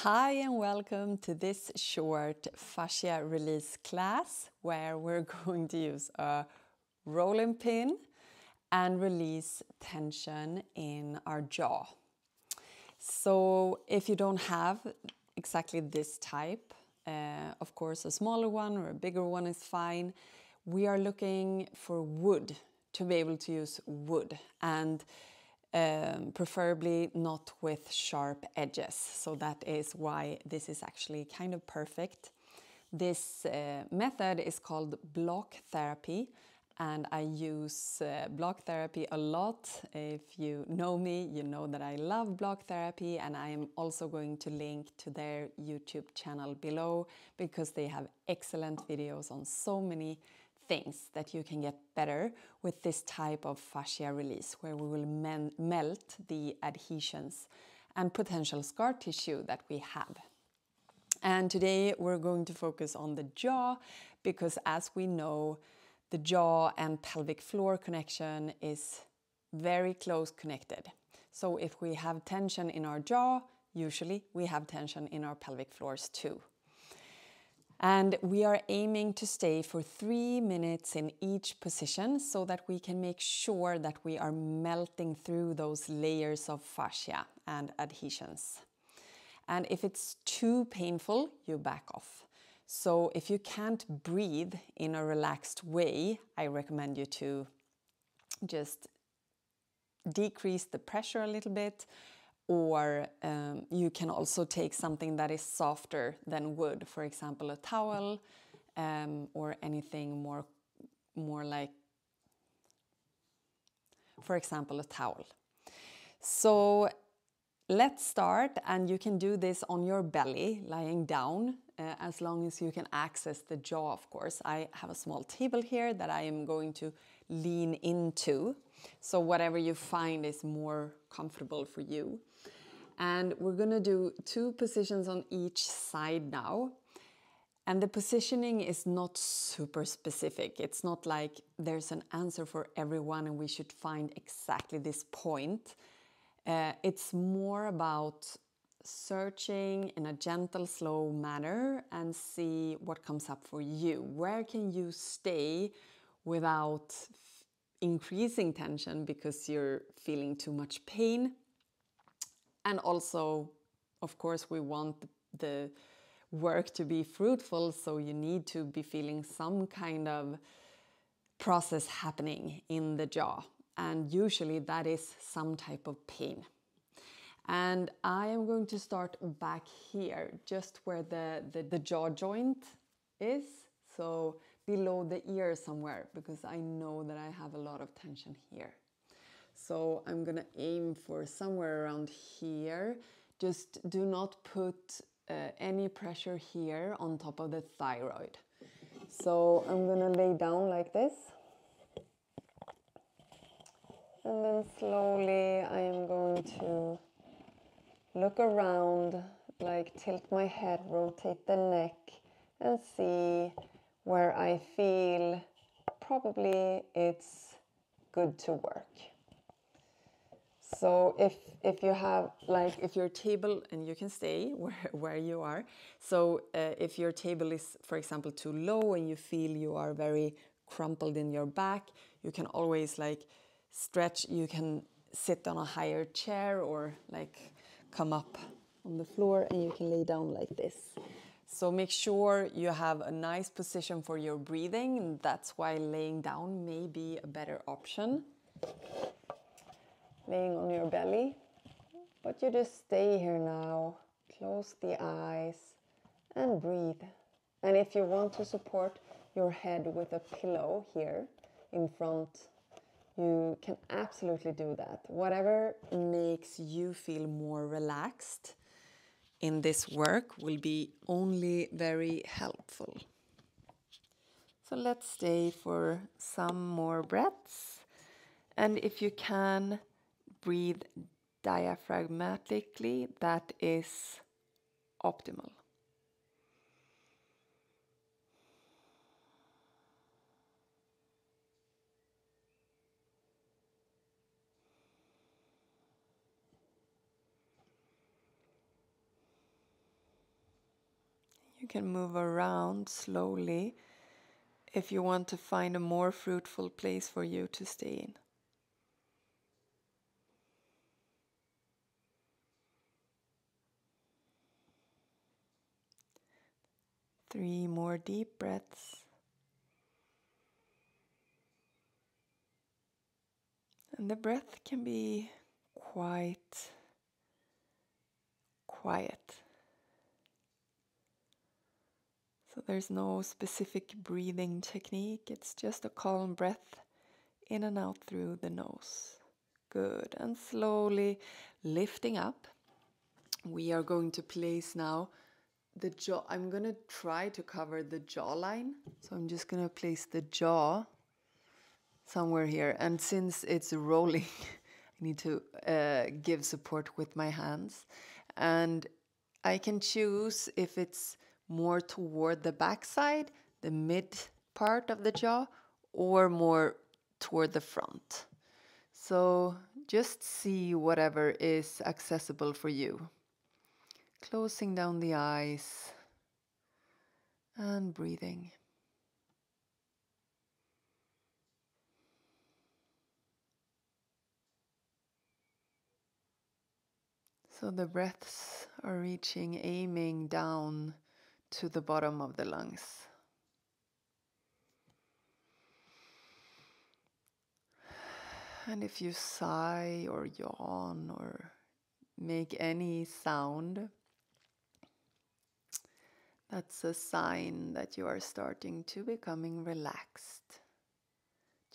Hi and welcome to this short fascia release class where we're going to use a rolling pin and release tension in our jaw. So if you don't have exactly this type, of course a smaller one or a bigger one is fine. We are looking for wood, to be able to use wood, and preferably not with sharp edges. So that is why this is actually kind of perfect. This method is called block therapy, and I use block therapy a lot. If you know me, you know that I love block therapy, and I am also going to link to their YouTube channel below because they have excellent videos on so many things that you can get better with this type of fascia release, where we will melt the adhesions and potential scar tissue that we have. And today we're going to focus on the jaw because, as we know, the jaw and pelvic floor connection is very close connected. So if we have tension in our jaw, usually we have tension in our pelvic floors too. And we are aiming to stay for 3 minutes in each position so that we can make sure that we are melting through those layers of fascia and adhesions. And if it's too painful, you back off. So if you can't breathe in a relaxed way, I recommend you to just decrease the pressure a little bit, or you can also take something that is softer than wood, for example a towel, or anything more like, for example, a towel. So let's start, and you can do this on your belly, lying down, as long as you can access the jaw, of course. I have a small table here that I am going to lean into, so whatever you find is more comfortable for you. And we're going to do 2 positions on each side now. And the positioning is not super specific. It's not like there's an answer for everyone and we should find exactly this point. It's more about searching in a gentle, slow manner and see what comes up for you. Where can you stay without increasing tension because you're feeling too much pain? And also, of course, we want the work to be fruitful, so you need to be feeling some kind of process happening in the jaw. And usually that is some type of pain. And I am going to start back here, just where the jaw joint is, so below the ear somewhere, because I know that I have a lot of tension here. So I'm gonna aim for somewhere around here. Just do not put any pressure here on top of the thyroid. So I'm gonna lay down like this. And then slowly I am going to look around, like tilt my head, rotate the neck, and see where I feel probably it's good to work. So if you have, like, if your table, and you can stay where you are, so if your table is, for example, too low and you feel you are very crumpled in your back, you can always like stretch. You can sit on a higher chair or like come up on the floor, and you can lay down like this. So make sure you have a nice position for your breathing, and that's why laying down may be a better option. Laying on your belly, but you just stay here now, close the eyes and breathe. And if you want to support your head with a pillow here in front, you can absolutely do that. Whatever makes you feel more relaxed in this work will be only very helpful. So let's stay for some more breaths, and if you can, breathe diaphragmatically. That is optimal. You can move around slowly if you want to find a more fruitful place for you to stay in. Three more deep breaths. And the breath can be quite quiet. So there's no specific breathing technique. It's just a calm breath in and out through the nose. Good. And slowly lifting up. We are going to place now the jaw. I'm going to try to cover the jawline. So I'm just going to place the jaw somewhere here. And since it's rolling, I need to give support with my hands. And I can choose if it's more toward the backside, the mid part of the jaw, or more toward the front. So just see whatever is accessible for you. Closing down the eyes and breathing. So the breaths are reaching, aiming down to the bottom of the lungs. And if you sigh or yawn or make any sound, that's a sign that you are starting to becoming relaxed.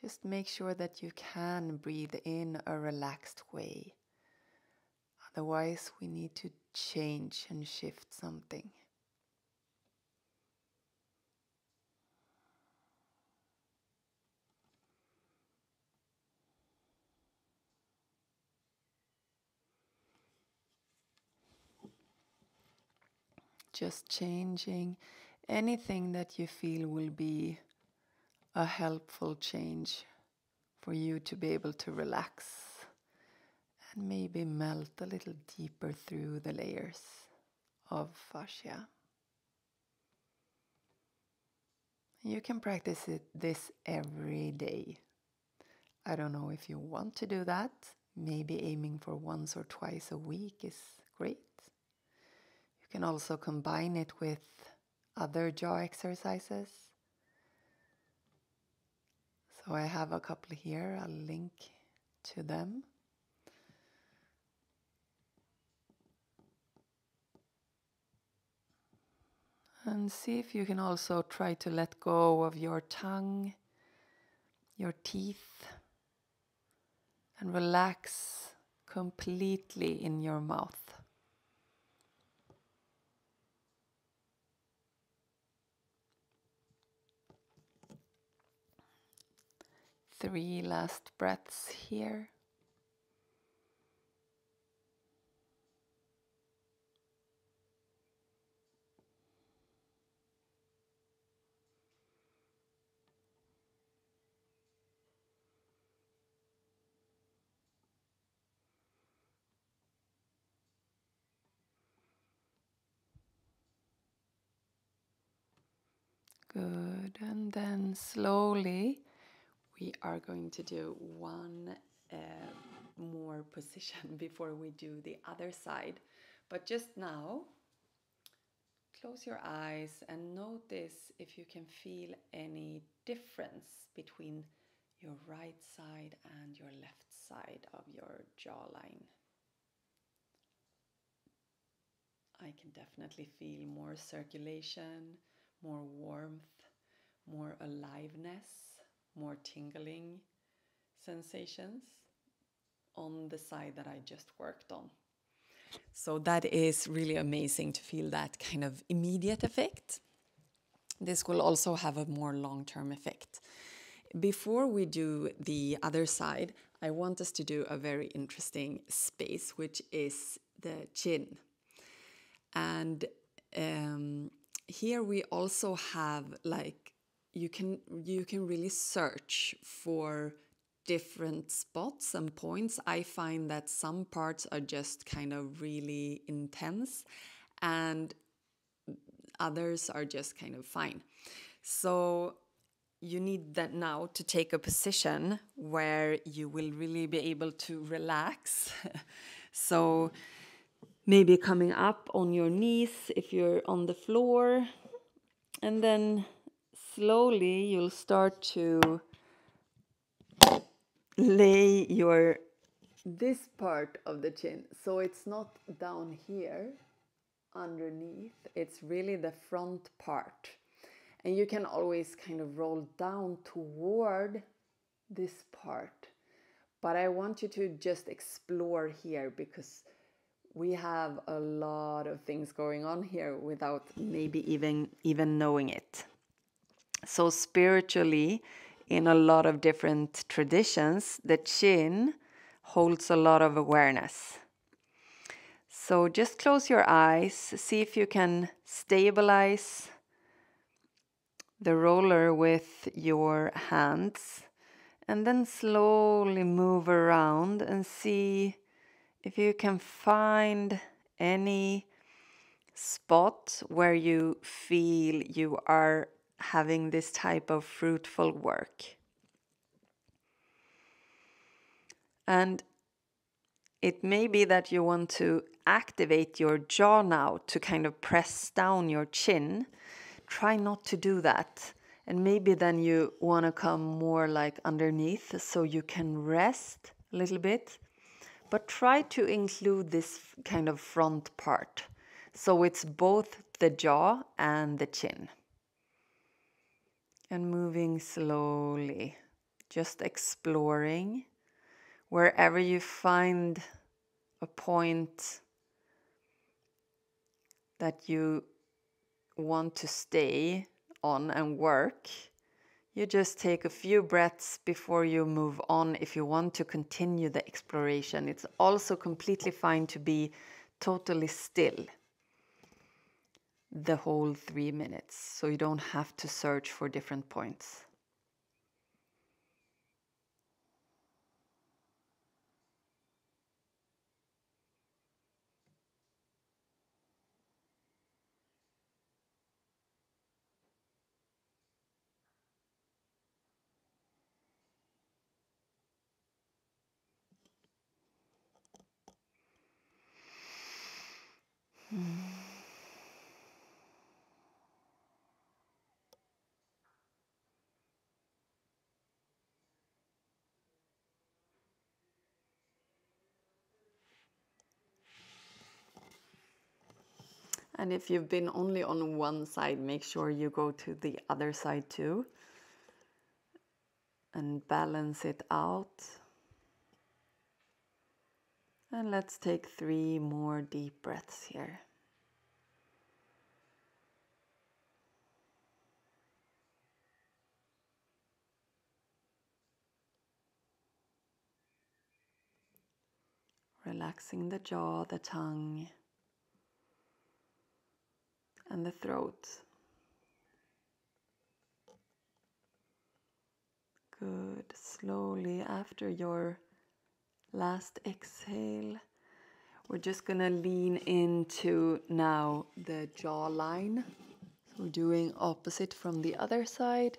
Just make sure that you can breathe in a relaxed way. Otherwise, we need to change and shift something. Just changing anything that you feel will be a helpful change for you to be able to relax and maybe melt a little deeper through the layers of fascia. You can practice this every day. I don't know if you want to do that. Maybe aiming for once or twice a week is great. You can also combine it with other jaw exercises. So I have a couple here. I'll link to them. And see if you can also try to let go of your tongue, your teeth, and relax completely in your mouth. 3 last breaths here. Good. And then slowly we are going to do one more position before we do the other side. But just now, close your eyes and notice if you can feel any difference between your right side and your left side of your jawline. I can definitely feel more circulation, more warmth, more aliveness, more tingling sensations on the side that I just worked on. So that is really amazing to feel that kind of immediate effect. This will also have a more long-term effect. Before we do the other side, I want us to do a very interesting space, which is the chin. And here we also have you can really search for different spots and points. I find that some parts are just kind of really intense, and others are just kind of fine. So you need that now to take a position where you will really be able to relax. So maybe coming up on your knees if you're on the floor, and then slowly you'll start to lay this part of the chin. So it's not down here underneath, it's really the front part. And you can always kind of roll down toward this part. But I want you to just explore here, because we have a lot of things going on here without maybe even knowing it. So spiritually, in a lot of different traditions, the chin holds a lot of awareness. So just close your eyes, see if you can stabilize the roller with your hands, and then slowly move around and see if you can find any spot where you feel you are having this type of fruitful work. And it may be that you want to activate your jaw now to kind of press down your chin. Try not to do that. And maybe then you want to come more like underneath so you can rest a little bit. But try to include this kind of front part. So it's both the jaw and the chin. And moving slowly, just exploring. Wherever you find a point that you want to stay on and work, you just take a few breaths before you move on if you want to continue the exploration. It's also completely fine to be totally still the whole 3 minutes, so you don't have to search for different points. And if you've been only on one side, make sure you go to the other side too and balance it out. And let's take 3 more deep breaths here. Relaxing the jaw, the tongue, and the throat. Good. Slowly, after your last exhale, we're just gonna lean into now the jawline. So we're doing opposite from the other side.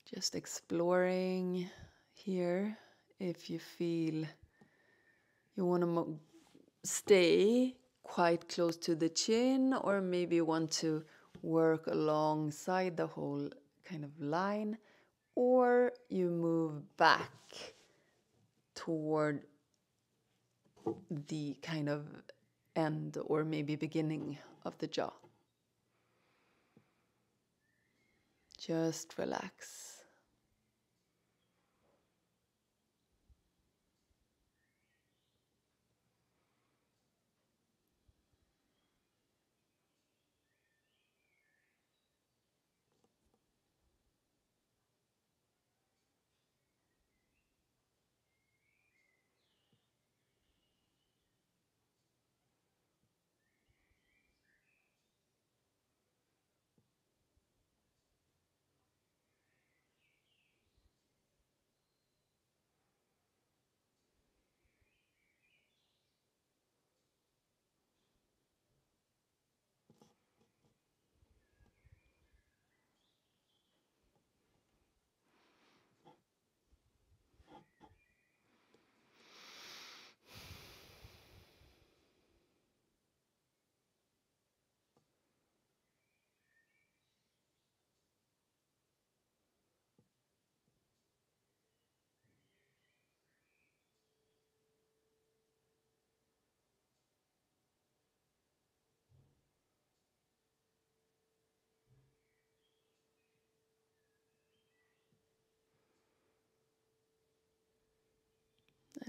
Just exploring here if you feel you want to stay quite close to the chin, or maybe you want to work alongside the whole kind of line, or you move back toward the kind of end or maybe beginning of the jaw. Just relax.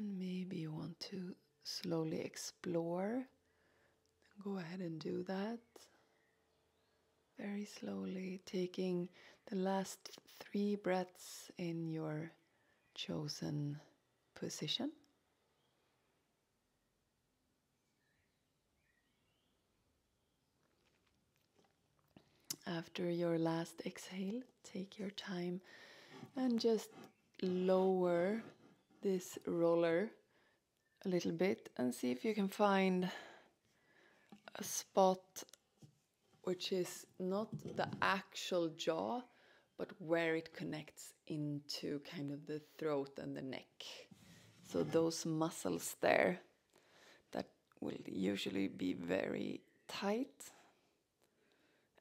And maybe you want to slowly explore. Go ahead and do that. Very slowly, taking the last 3 breaths in your chosen position. After your last exhale, take your time and just lower this roller a little bit and see if you can find a spot which is not the actual jaw, but where it connects into kind of the throat and the neck. So those muscles there that will usually be very tight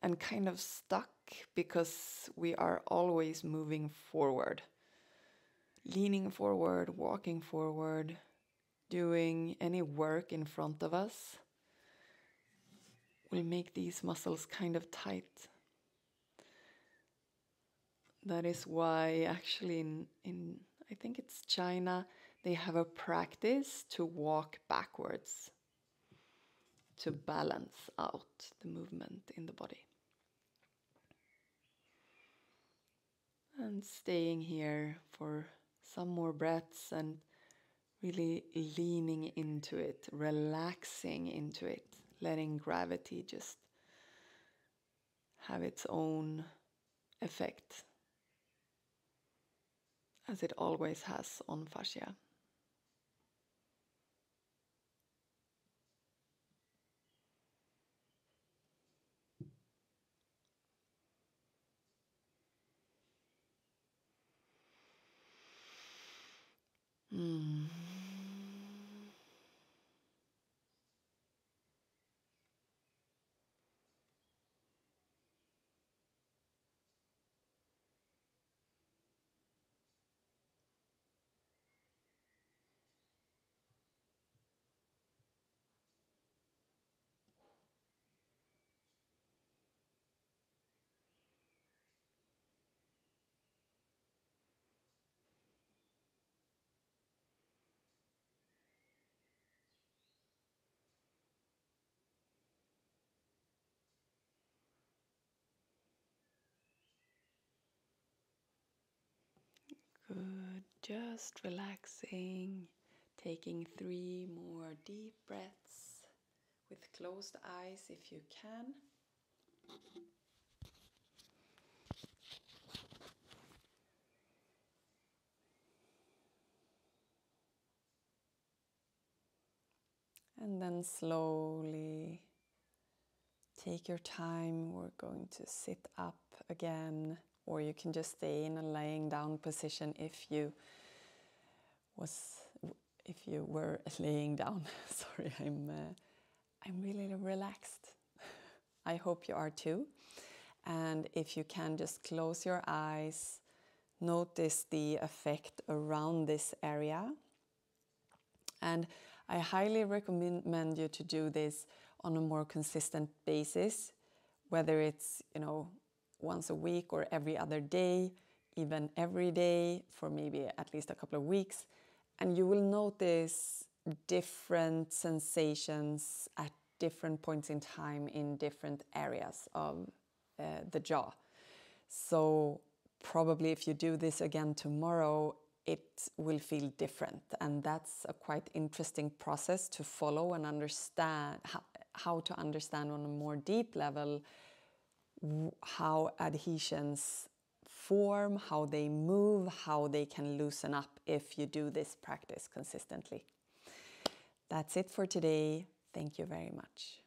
and kind of stuck because we are always moving forward. Leaning forward, walking forward, doing any work in front of us will make these muscles kind of tight. That is why actually in I think it's China, they have a practice to walk backwards to balance out the movement in the body. And staying here for some more breaths and really leaning into it, relaxing into it, letting gravity just have its own effect, as it always has on fascia. Good, just relaxing, taking 3 more deep breaths with closed eyes if you can. And then slowly take your time. We're going to sit up again, or you can just stay in a laying down position if you were laying down. Sorry, I'm really relaxed. I hope you are too. And if you can just close your eyes, notice the effect around this area. And I highly recommend you to do this on a more consistent basis, whether it's, once a week or every other day, even every day for maybe at least a couple of weeks. And you will notice different sensations at different points in time in different areas of the jaw. So probably if you do this again tomorrow, it will feel different. And that's a quite interesting process to follow and understand how to understand on a more deep level how adhesions form, how they move, how they can loosen up if you do this practice consistently. That's it for today. Thank you very much.